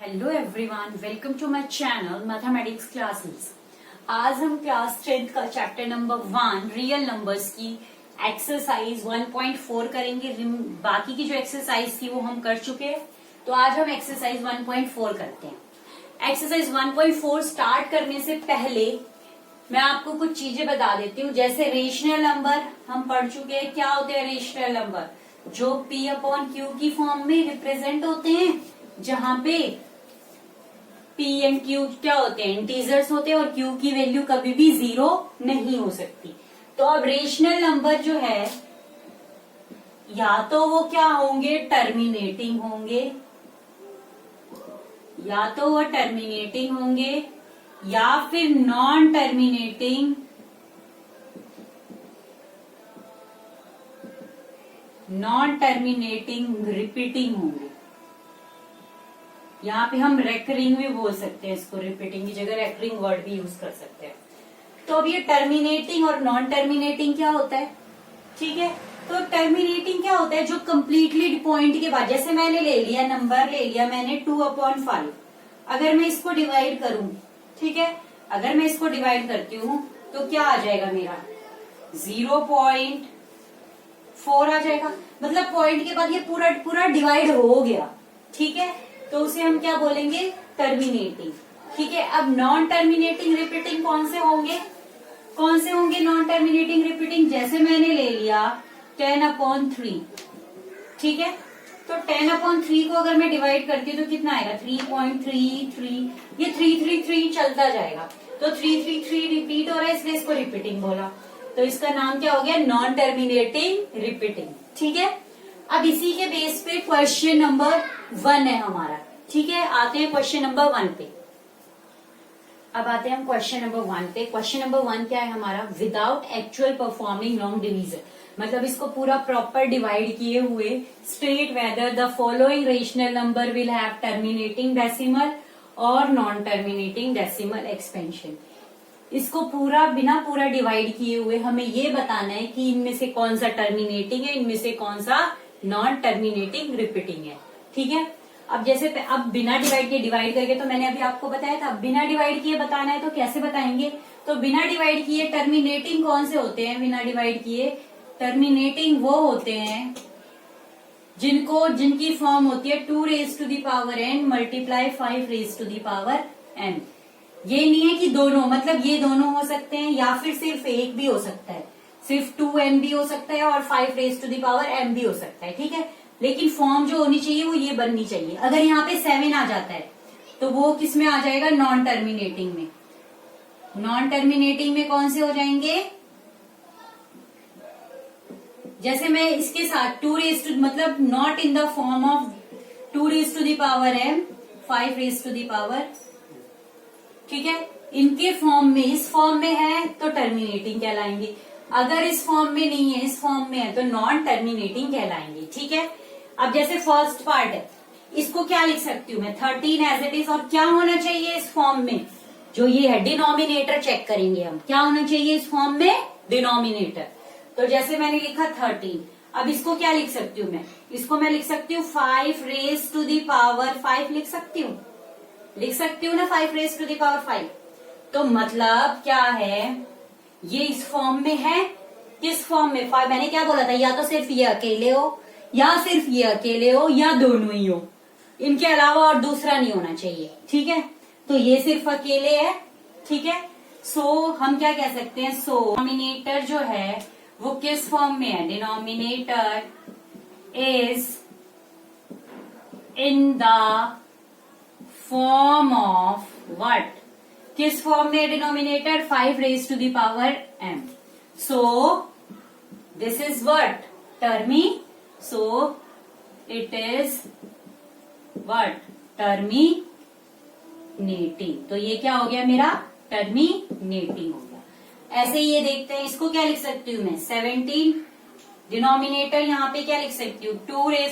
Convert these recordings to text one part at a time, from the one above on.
Hello everyone, welcome to my channel mathematics classes. आज हम class 10th का chapter number 1 real numbers की exercise 1.4 करेंगे। बाकी की जो एक्सरसाइज थी वो हम कर चुके हैं, तो आज हम एक्सरसाइज 1.4 करते हैं। एक्सरसाइज 1.4 स्टार्ट करने से पहले मैं आपको कुछ चीजें बता देती हूँ। जैसे रेशनल नंबर हम पढ़ चुके हैं। क्या होते हैं रेशनल नंबर? जो P/Q की फॉर्म में रिप्रेजेंट होते हैं, जहां पे P एंड Q क्या होते हैं? इंटीजर्स होते हैं और Q की वैल्यू कभी भी 0 नहीं हो सकती। तो अब रेशनल नंबर जो है, या तो वो क्या होंगे? टर्मिनेटिंग होंगे, या तो वो टर्मिनेटिंग होंगे या फिर नॉन टर्मिनेटिंग रिपीटिंग होंगे। यहाँ पे हम रेकरिंग भी बोल सकते हैं इसको, रिपीटिंग की जगह रेकरिंग वर्ड भी यूज कर सकते हैं। तो अब ये टर्मिनेटिंग और नॉन टर्मिनेटिंग क्या होता है? ठीक है, तो टर्मिनेटिंग क्या होता है? जो कंप्लीटली पॉइंट के बाद, जैसे मैंने ले लिया नंबर, ले लिया मैंने 2/5, अगर मैं इसको डिवाइड करूं, ठीक है, अगर मैं इसको डिवाइड करती हूँ तो क्या आ जाएगा मेरा? 0.4 आ जाएगा। मतलब पॉइंट के बाद ये पूरा पूरा डिवाइड हो गया, ठीक है, तो उसे हम क्या बोलेंगे? टर्मिनेटिंग। ठीक है, अब नॉन टर्मिनेटिंग रिपीटिंग कौन से होंगे? कौन से होंगे नॉन टर्मिनेटिंग रिपीटिंग? जैसे मैंने ले लिया 10/3, ठीक है, तो 10/3 को अगर मैं डिवाइड करती हूँ तो कितना आएगा? 3.33। ये 333 चलता जाएगा, तो 333 रिपीट हो रहा है, इसलिए इसको रिपीटिंग बोला। तो इसका नाम क्या हो गया? Non terminating repeating. ठीक है, अब इसी के बेस पे क्वेश्चन नंबर 1 है हमारा। ठीक है, आते हैं क्वेश्चन नंबर 1 पे। अब आते हैं हम क्वेश्चन नंबर 1 पे। क्वेश्चन नंबर 1 क्या है हमारा? Without actual performing long division, मतलब इसको पूरा प्रॉपर डिवाइड किए हुए, state whether the following rational number will have terminating decimal और नॉन टर्मिनेटिंग डेसिमल एक्सपेंशन। इसको पूरा बिना पूरा डिवाइड किए हुए हमें ये बताना है कि इनमें से कौन सा टर्मिनेटिंग है, इनमें से कौन सा नॉन टर्मिनेटिंग रिपीटिंग है। ठीक है, अब जैसे अब बिना डिवाइड किए, डिवाइड करके तो मैंने अभी आपको बताया था, बिना डिवाइड किए बताना है तो कैसे बताएंगे? तो बिना डिवाइड किए टर्मिनेटिंग कौन से होते हैं? बिना डिवाइड किए टर्मिनेटिंग वो होते हैं जिनकी फॉर्म होती है 2n मल्टीप्लाई 5n। ये नहीं है कि दोनों, मतलब ये दोनों हो सकते हैं या फिर सिर्फ एक भी हो सकता है, सिर्फ 2n भी हो सकता है और 5m भी हो सकता है। ठीक है, लेकिन फॉर्म जो होनी चाहिए वो ये बननी चाहिए। अगर यहाँ पे 7 आ जाता है तो वो किस में आ जाएगा? नॉन टर्मिनेटिंग में। नॉन टर्मिनेटिंग में कौन से हो जाएंगे? जैसे मैं इसके साथ मतलब not in the form of 2m 5 ठीक है, इनके फॉर्म में, इस फॉर्म में है तो टर्मिनेटिंग कहलाएंगे। अगर इस फॉर्म में नहीं है, इस फॉर्म में है तो नॉन टर्मिनेटिंग कहलाएंगे। ठीक है, अब जैसे फर्स्ट पार्ट है, इसको क्या लिख सकती हूँ मैं? 13 एज इट इज। और क्या होना चाहिए इस फॉर्म में? जो ये है डिनोमिनेटर चेक करेंगे हम, क्या होना चाहिए इस फॉर्म में? डिनोमिनेटर। तो जैसे मैंने लिखा 13, अब इसको क्या लिख सकती हूँ मैं? इसको मैं लिख सकती हूँ 5 लिख सकती हूँ, लिख सकती हूँ ना 5 तो मतलब क्या है? ये इस फॉर्म में है। किस फॉर्म में? मैंने क्या बोला था? या तो सिर्फ ये अकेले हो, या सिर्फ ये अकेले हो, या दोनों ही हो, इनके अलावा और दूसरा नहीं होना चाहिए। ठीक है, तो ये सिर्फ अकेले है। ठीक है, सो हम क्या कह सकते हैं? सो डिनोमिनेटर जो है वो किस फॉर्म में है? Denominator is in the form of what? किस फॉर्म में denominator? 5m। So this is what? टर्मी। So it is what? Terminating. तो ये क्या हो गया मेरा? टर्मिनेटिंग हो गया। ऐसे ही ये देखते हैं, इसको क्या लिख सकती हूँ मैं? 17। डिनोमिनेटर यहाँ पे क्या लिख सकती हूँ? 2 लिख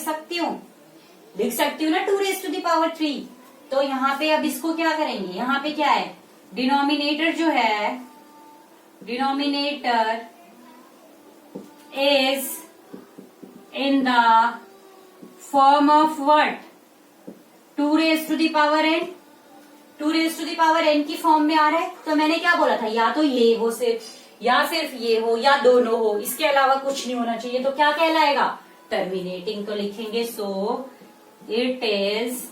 सकती हूँ, लिख सकती हूँ ना 2 तो यहाँ पे अब इसको क्या करेंगे? यहाँ पे क्या है? डिनोमिनेटर जो है, denominator is in the form of what? 2 raise to the power n, 2 raise to the power n की फॉर्म में आ रहा है। तो मैंने क्या बोला था, या तो ये हो सिर्फ, या सिर्फ ये हो, या दोनों हो, इसके अलावा कुछ नहीं होना चाहिए। तो क्या कहलाएगा, टर्मिनेटिंग। तो लिखेंगे सो it is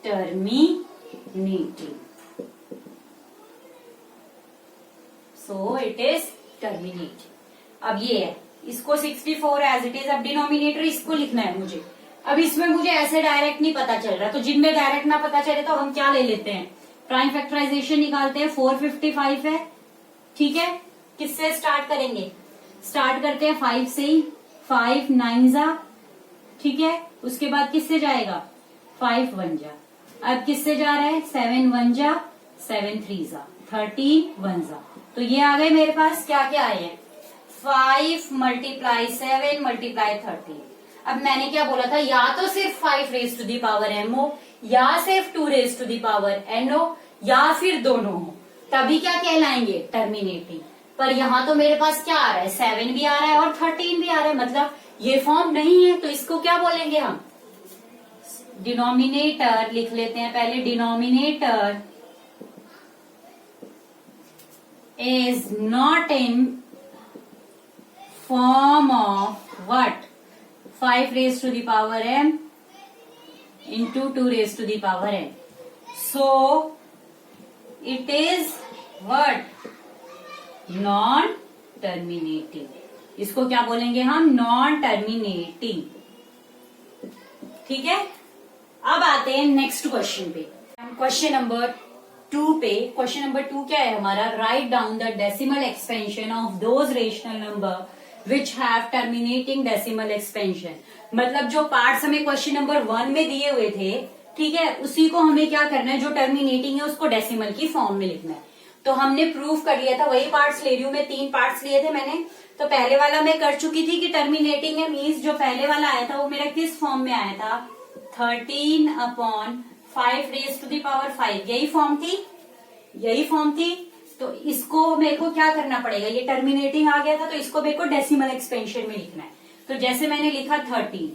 terminating, so it is terminating. अब ये है, इसको 64 एज इट इज, अब डिनोमिनेटर इसको लिखना है मुझे। अब इसमें मुझे ऐसे डायरेक्ट नहीं पता चल रहा, तो जिनमें डायरेक्ट ना पता चले तो हम क्या ले लेते हैं, प्राइम फैक्टराइजेशन निकालते हैं। 455 है, ठीक है। किससे स्टार्ट करेंगे, स्टार्ट करते हैं 5 से ही, 5 9 जा, ठीक है। उसके बाद किससे जाएगा, 5 1 जा। अब किससे जा रहा है, 7 1 जा, 7 3 जा, 13 1 जा। तो ये आ गए मेरे पास, क्या क्या आए हैं, 5 मल्टीप्लाई 7 मल्टीप्लाई 13। अब मैंने क्या बोला था, या तो सिर्फ 5 raise to the power m हो, या सिर्फ 2 raise to the power n हो, या फिर दोनों हो, तभी क्या कहलाएंगे, टर्मिनेटिंग। पर यहाँ तो मेरे पास क्या आ रहा है, 7 भी आ रहा है और 13 भी आ रहा है, मतलब ये फॉर्म नहीं है। तो इसको क्या बोलेंगे हम, डिनोमिनेटर लिख लेते हैं पहले। Denominator is not in form of what, 5 raise to the power m into 2 raise to the power n. So it is what, non terminating. इसको क्या बोलेंगे हम, नॉन टर्मिनेटिंग, ठीक है। अब आते हैं नेक्स्ट क्वेश्चन पे, क्वेश्चन नंबर 2 पे। क्वेश्चन नंबर 2 क्या है हमारा, write down the decimal expansion of those rational number which have terminating decimal expansion. मतलब जो पार्ट्स हमें क्वेश्चन नंबर 1 में दिए हुए थे, ठीक है, उसी को हमें क्या करना है, जो टर्मिनेटिंग है उसको डेसिमल की फॉर्म में लिखना है। तो हमने प्रूफ कर लिया था, वही पार्ट्स ले रही हूं मैं, 3 पार्ट्स लिए थे मैंने। तो पहले वाला मैं कर चुकी थी कि टर्मिनेटिंग है मीन्स जो पहले वाला आया था वो मेरा किस फॉर्म में आया था, 13/5 रेज टू दी पावर 5, यही फॉर्म थी, यही फॉर्म थी। तो इसको मेरे को क्या करना पड़ेगा, ये टर्मिनेटिंग आ गया था तो इसको मेरे को डेसिमल एक्सपेंशन में लिखना है। तो जैसे मैंने लिखा 13,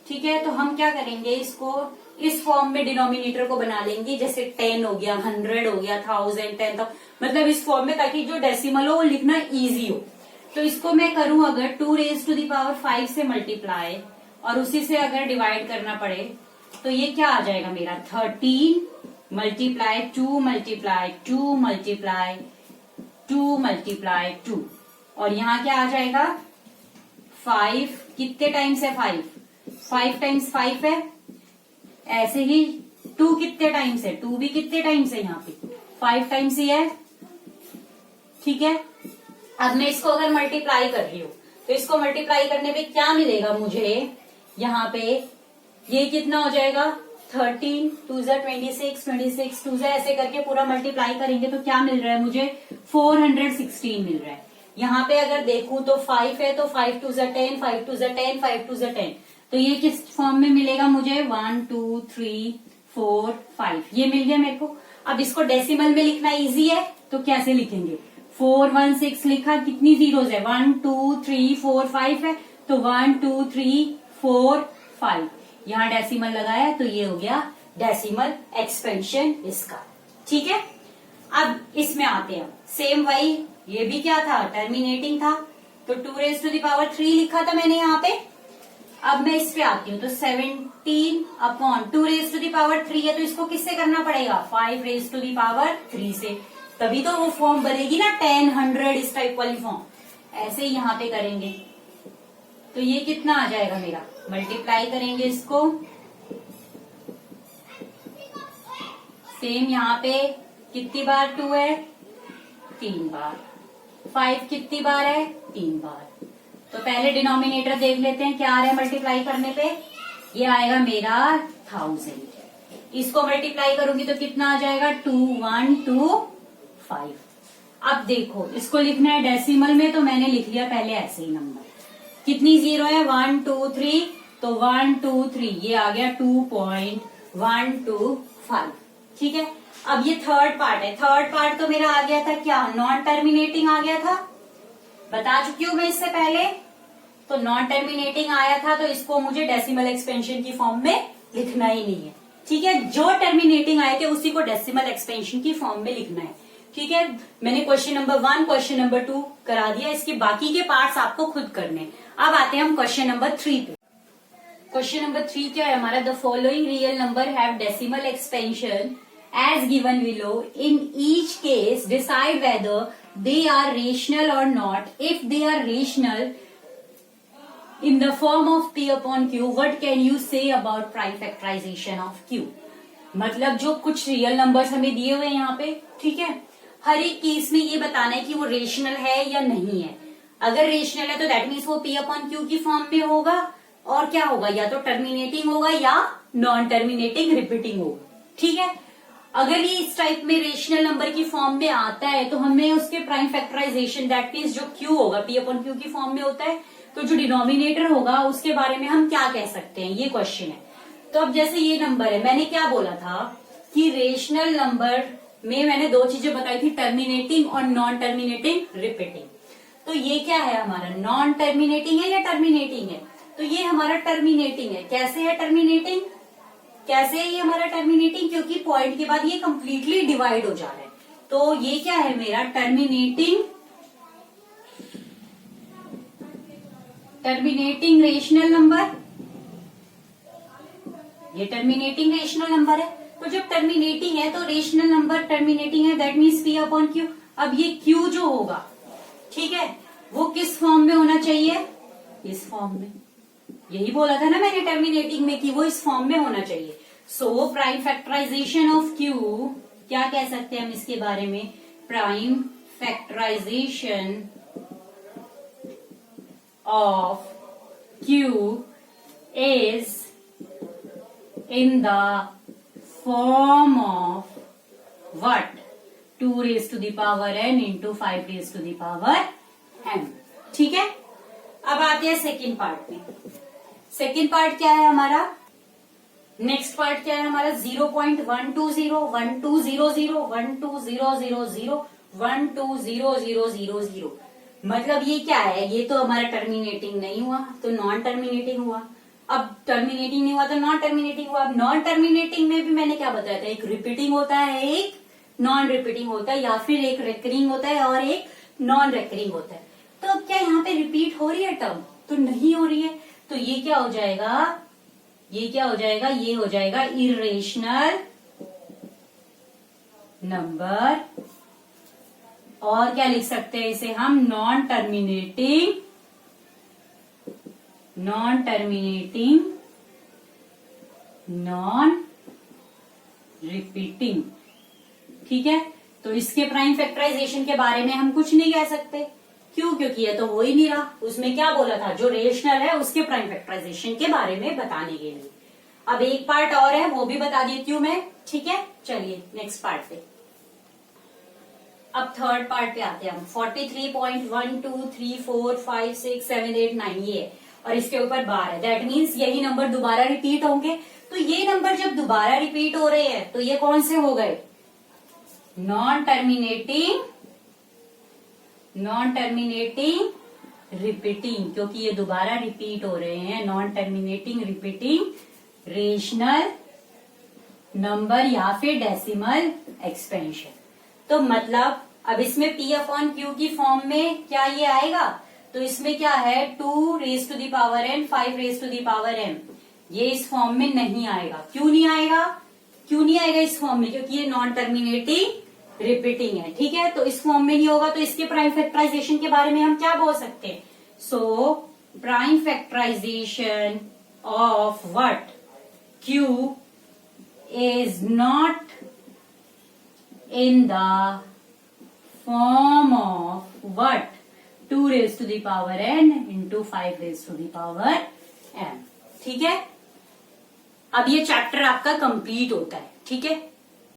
ठीक है, तो हम क्या करेंगे, इसको इस फॉर्म में डिनोमिनेटर को बना लेंगे, जैसे 10 हो गया, 100 हो गया, 1000 10,000, मतलब इस फॉर्म में, ताकि जो डेसिमल हो वो लिखना इजी हो। तो इसको मैं करूं अगर 2 रेज टू दी पावर 5 से मल्टीप्लाई और उसी से अगर डिवाइड करना पड़े, तो ये क्या आ जाएगा मेरा, 13 मल्टीप्लाई 2 मल्टीप्लाई 2 मल्टीप्लाई 2 मल्टीप्लाई 2, और यहाँ क्या आ जाएगा 5, कितने टाइम्स है 5 टाइम्स 5 है, ऐसे ही 2 कितने टाइम्स है, 2 भी कितने टाइम्स है, यहाँ पे 5 टाइम्स ही है, ठीक है। अब मैं इसको अगर मल्टीप्लाई कर रही हूँ तो इसको मल्टीप्लाई करने पे क्या मिलेगा मुझे, यहाँ पे ये कितना हो जाएगा, 13 2 26 26 2 ऐसे करके पूरा मल्टीप्लाई करेंगे तो क्या मिल रहा है मुझे, 416 मिल रहा है। यहाँ पे अगर देखूं तो 5 है, तो 5 2 10 5 2 10 5 2 10, तो ये किस फॉर्म में मिलेगा मुझे, 1 2 3 4 5, ये मिल गया मेरे को। अब इसको डेसिमल में लिखना इजी है, तो कैसे लिखेंगे, 4 1 6 लिखा, कितनी जीरोज है, 1 2 3 4 5 है, तो 1 2 3 4 5, यहाँ डेसिमल लगाया तो ये हो गया डेसिमल एक्सपेंशन इसका, ठीक है। अब इसमें आते हैं, सेम वही, ये भी क्या था, टर्मिनेटिंग था, तो 2 रेज टू दी पावर 3 लिखा था मैंने यहाँ पे। अब मैं इस पे आती हूँ, तो 17/2 रेज टू दी पावर 3 है, तो इसको किससे करना पड़ेगा, 5 रेज टू दी पावर 3 से, तभी तो वो फॉर्म बनेगी ना, 10 100 इस टाइप वाली फॉर्म। ऐसे ही यहाँ पे करेंगे तो ये कितना आ जाएगा मेरा, मल्टीप्लाई करेंगे इसको, सेम यहाँ पे कितनी बार 2 है, 3 बार, 5 कितनी बार है, 3 बार। तो पहले डिनोमिनेटर देख लेते हैं क्या आ रहा है मल्टीप्लाई करने पे, ये आएगा मेरा 1000, इसको मल्टीप्लाई करूंगी तो कितना आ जाएगा, 2125। अब देखो इसको लिखना है डेसिमल में, तो मैंने लिख लिया पहले ऐसे ही नंबर, कितनी जीरो है, 1 2 3, तो 1 2 3 ये आ गया 2.125, ठीक है। अब ये थर्ड पार्ट है, थर्ड पार्ट तो मेरा आ गया था क्या, नॉन टर्मिनेटिंग आ गया था, बता चुकी हूं मैं इससे पहले। तो नॉन टर्मिनेटिंग आया था, तो इसको मुझे डेसिमल एक्सपेंशन की फॉर्म में लिखना ही नहीं है। ठीक है, जो टर्मिनेटिंग आए थे उसी को डेसिमल एक्सपेंशन की फॉर्म में लिखना है। ठीक है, मैंने क्वेश्चन नंबर 1 क्वेश्चन नंबर 2 करा दिया, इसके बाकी के पार्ट्स आपको खुद करने। अब आते हैं हम क्वेश्चन नंबर 3 पे। क्वेश्चन नंबर 3 क्या है हमारा, the following real number have decimal expansion as given below, in each case decide whether they are rational or not. If they are rational in the form of P upon Q, what can you say about prime factorization of Q? मतलब जो कुछ real numbers हमें दिए हुए हैं यहाँ पे, ठीक है, हर एक केस में ये बताना है कि वो रेशनल है या नहीं है। अगर रेशनल है तो दैट मीन्स वो P अपॉन Q की फॉर्म में होगा, और क्या होगा, या तो टर्मिनेटिंग होगा या नॉन टर्मिनेटिंग रिपीटिंग होगा। ठीक है, अगर ये इस टाइप में रेशनल नंबर की फॉर्म में आता है तो हमें उसके प्राइम फैक्टराइजेशन दैट मीन्स जो Q होगा P अपॉन Q की फॉर्म में होता है, तो जो डिनोमिनेटर होगा उसके बारे में हम क्या कह सकते हैं, ये क्वेश्चन है। तो अब जैसे ये नंबर है, मैंने क्या बोला था कि रेशनल नंबर में मैंने दो चीजें बताई थी, टर्मिनेटिंग और नॉन टर्मिनेटिंग रिपीटिंग। तो ये क्या है हमारा, नॉन टर्मिनेटिंग है या टर्मिनेटिंग है, तो ये हमारा टर्मिनेटिंग है। कैसे है टर्मिनेटिंग, कैसे है ये हमारा टर्मिनेटिंग, क्योंकि पॉइंट के बाद ये कंप्लीटली डिवाइड हो जा रहा है। तो ये क्या है मेरा टर्मिनेटिंग रेशनल नंबर, ये टर्मिनेटिंग रेशनल नंबर है। तो जब टर्मिनेटिंग है तो रेशनल नंबर टर्मिनेटिंग है, that means P upon Q। अब ये Q जो होगा, ठीक है, वो किस फॉर्म में होना चाहिए, इस फॉर्म में। यही बोला था ना मैंने टर्मिनेटिंग में कि वो इस फॉर्म में होना चाहिए। So prime factorization of Q, क्या कह सकते हैं हम इसके बारे में, prime factorization of Q is in the form of what, 2 raised to the power n into 5 raised to the power m। ठीक है, अब आते हैं सेकेंड पार्ट में। सेकेंड पार्ट क्या है हमारा, नेक्स्ट पार्ट क्या है हमारा, 0.120 1200 12000 12000। मतलब ये क्या है, ये तो हमारा टर्मिनेटिंग नहीं हुआ तो नॉन टर्मिनेटिंग हुआ, अब टर्मिनेटिंग नहीं हुआ तो नॉन टर्मिनेटिंग हुआ। अब नॉन टर्मिनेटिंग में भी मैंने क्या बताया था, एक रिपीटिंग होता है, एक नॉन रिपीटिंग होता है, या फिर एक रेकरिंग होता है और एक नॉन रेकरिंग होता है। तो अब क्या यहाँ पे रिपीट हो रही है टर्म, तो नहीं हो रही है, तो ये क्या हो जाएगा, ये क्या हो जाएगा, ये हो जाएगा इरेशनल नंबर, और क्या लिख सकते हैं इसे हम, नॉन टर्मिनेटिंग नॉन रिपीटिंग। ठीक है, तो इसके प्राइम फैक्टराइजेशन के बारे में हम कुछ नहीं कह सकते, क्यों, क्योंकि ये तो हो ही नहीं रहा। उसमें क्या बोला था, जो रेशनल है उसके प्राइम फैक्टराइजेशन के बारे में बताने के लिए। अब एक पार्ट और है, वो भी बता देती हूं मैं। ठीक है, चलिए नेक्स्ट पार्ट पे। अब थर्ड पार्ट पे आते हैं हम। 43.1 2 3 4 5 6 7 8 9 ये है, और इसके ऊपर बार है, दैट मीन्स यही नंबर दोबारा रिपीट होंगे। तो ये नंबर जब दोबारा रिपीट हो रहे हैं तो ये कौन से हो गए, नॉन टर्मिनेटिंग रिपीटिंग, क्योंकि ये दोबारा रिपीट हो रहे हैं, non terminating repeating rational number या फिर डेसिमल एक्सपेंशन। तो मतलब अब इसमें P अपॉन Q की फॉर्म में क्या ये आएगा, तो इसमें क्या है, 2 raise to the power n 5 raise to the power m, ये इस फॉर्म में नहीं आएगा। क्यों नहीं आएगा, क्यों नहीं आएगा इस फॉर्म में, क्योंकि ये नॉन टर्मिनेटिंग रिपीटिंग है। ठीक है, तो इस फॉर्म में नहीं होगा, तो इसके प्राइम फैक्टराइजेशन के बारे में हम क्या बोल सकते हैं, so prime factorization of what, Q is not in the form of what, 2 raised to the power n into 5 raised to the power m। ठीक है, अब ये चैप्टर आपका कंप्लीट होता है। ठीक है,